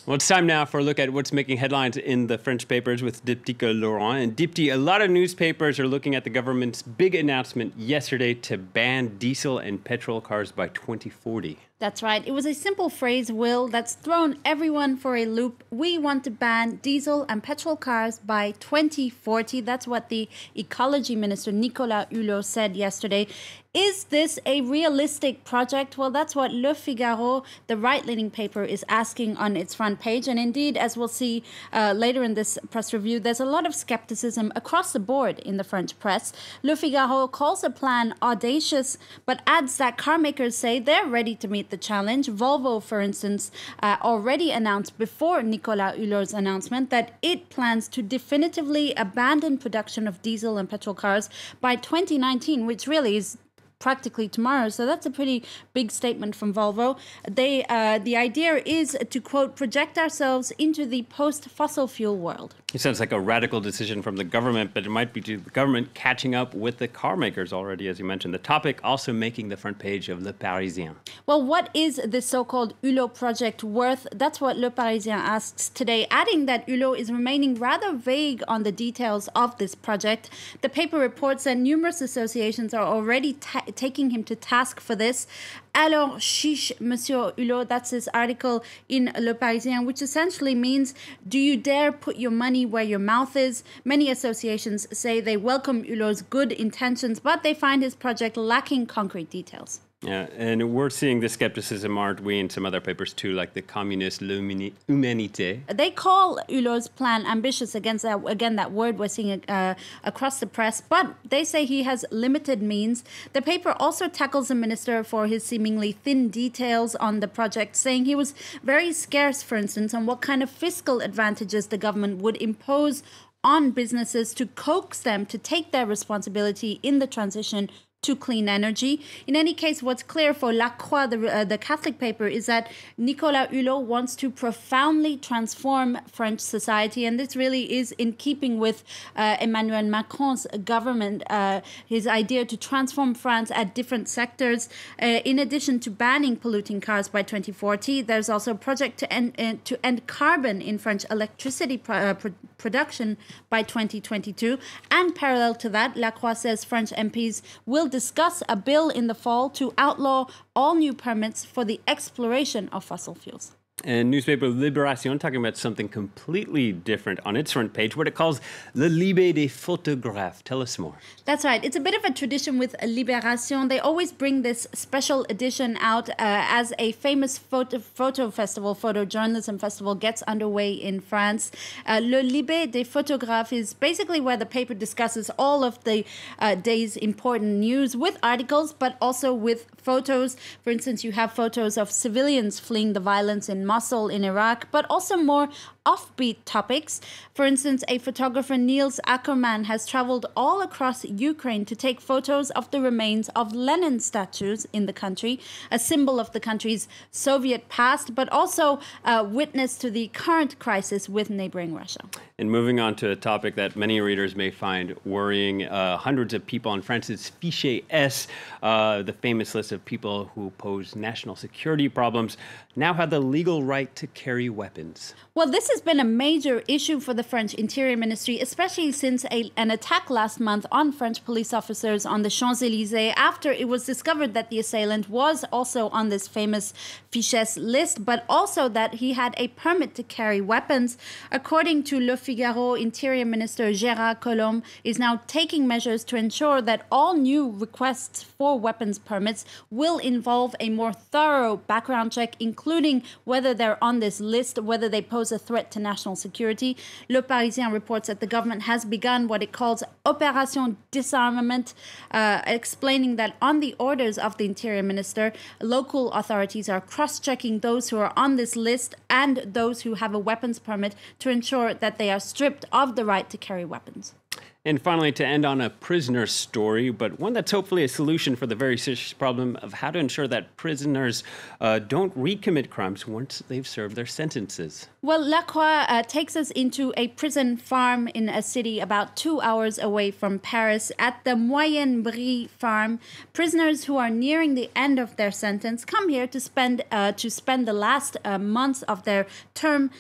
Well, it's time now for a look at what's making headlines in the French papers with Diptyque Laurent. And Dipty, a lot of newspapers are looking at the government's big announcement yesterday to ban diesel and petrol cars by 2040. That's right. It was a simple phrase, Will, that's thrown everyone for a loop. We want to ban diesel and petrol cars by 2040. That's what the Ecology Minister Nicolas Hulot said yesterday. Is this a realistic project? Well, that's what Le Figaro, the right-leaning paper, is asking on its front page. And indeed, as we'll see later in this press review, there's a lot of skepticism across the board in the French press. Le Figaro calls the plan audacious, but adds that car makers say they're ready to meet the challenge. Volvo, for instance, already announced before Nicolas Hulot's announcement that it plans to definitively abandon production of diesel and petrol cars by 2019, which really is practically tomorrow. So that's a pretty big statement from Volvo. The idea is to, quote, project ourselves into the post-fossil fuel world. It sounds like a radical decision from the government, but it might be the government catching up with the car makers already, as you mentioned. The topic also making the front page of Le Parisien. Well, what is this so-called Hulot project worth? That's what Le Parisien asks today, adding that Hulot is remaining rather vague on the details of this project. The paper reports that numerous associations are already taking him to task for this. Alors, chiche, Monsieur Hulot, that's his article in Le Parisien, which essentially means, do you dare put your money where your mouth is? Many associations say they welcome Hulot's good intentions, but they find his project lacking concrete details. Yeah, and we're seeing the skepticism, aren't we, in some other papers too, like the Communist L'Humanité. They call Hulot's plan ambitious, against that word we're seeing across the press, but they say he has limited means. The paper also tackles the minister for his seemingly thin details on the project, saying he was very scarce, for instance, on what kind of fiscal advantages the government would impose on businesses to coax them to take their responsibility in the transition to clean energy. In any case, what's clear for La Croix, the Catholic paper, is that Nicolas Hulot wants to profoundly transform French society, and this really is in keeping with Emmanuel Macron's government, his idea to transform France at different sectors. In addition to banning polluting cars by 2040, there's also a project to end carbon in French electricity production by 2022. And parallel to that, La Croix says French MPs will discuss a bill in the fall to outlaw all new permits for the exploration of fossil fuels. And newspaper Libération talking about something completely different on its front page, what it calls Le Libé des photographes. Tell us more. That's right. It's a bit of a tradition with Libération. They always bring this special edition out as a famous photo festival, photojournalism festival gets underway in France. Le Libé des photographes is basically where the paper discusses all of the day's important news with articles, but also with photos. For instance, you have photos of civilians fleeing the violence in Mosul in Iraq, but also more offbeat topics. For instance, a photographer, Niels Ackerman, has traveled all across Ukraine to take photos of the remains of Lenin statues in the country, a symbol of the country's Soviet past, but also a witness to the current crisis with neighboring Russia. And moving on to a topic that many readers may find worrying, hundreds of people on France's Fichier S, the famous list of people who pose national security problems, now have the legal right to carry weapons. Well, this has been a major issue for the French Interior Ministry, especially since an attack last month on French police officers on the Champs-Élysées after it was discovered that the assailant was also on this famous Fiches list, but also that he had a permit to carry weapons. According to Le Figaro, Interior Minister Gérard Collomb is now taking measures to ensure that all new requests for weapons permits will involve a more thorough background check, including whether they're on this list, whether they pose a threat to national security. Le Parisien reports that the government has begun what it calls Opération Disarmament, explaining that on the orders of the Interior Minister, local authorities are cross-checking those who are on this list and those who have a weapons permit to ensure that they are stripped of the right to carry weapons. And finally, to end on a prisoner story, but one that's hopefully a solution for the very serious problem of how to ensure that prisoners don't recommit crimes once they've served their sentences. Well, La Croix takes us into a prison farm in a city about 2 hours away from Paris. At the Moyen Brie farm, prisoners who are nearing the end of their sentence come here to spend the last months of their term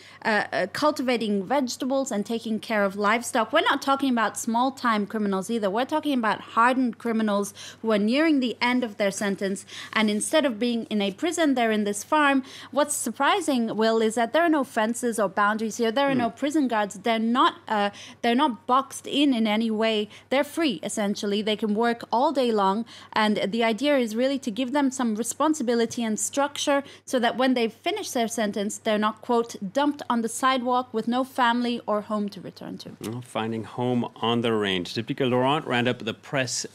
cultivating vegetables and taking care of livestock. We're not talking about small-time criminals either. We're talking about hardened criminals who are nearing the end of their sentence, and instead of being in a prison, they're in this farm. What's surprising, Will, is that there are no fences or boundaries here. There are no prison guards. They're not boxed in any way. They're free, essentially. They can work all day long, and the idea is really to give them some responsibility and structure so that when they finish their sentence, they're not, quote, dumped on the sidewalk with no family or home to return to. Finding home on the range. Sceptical Laurent round up the press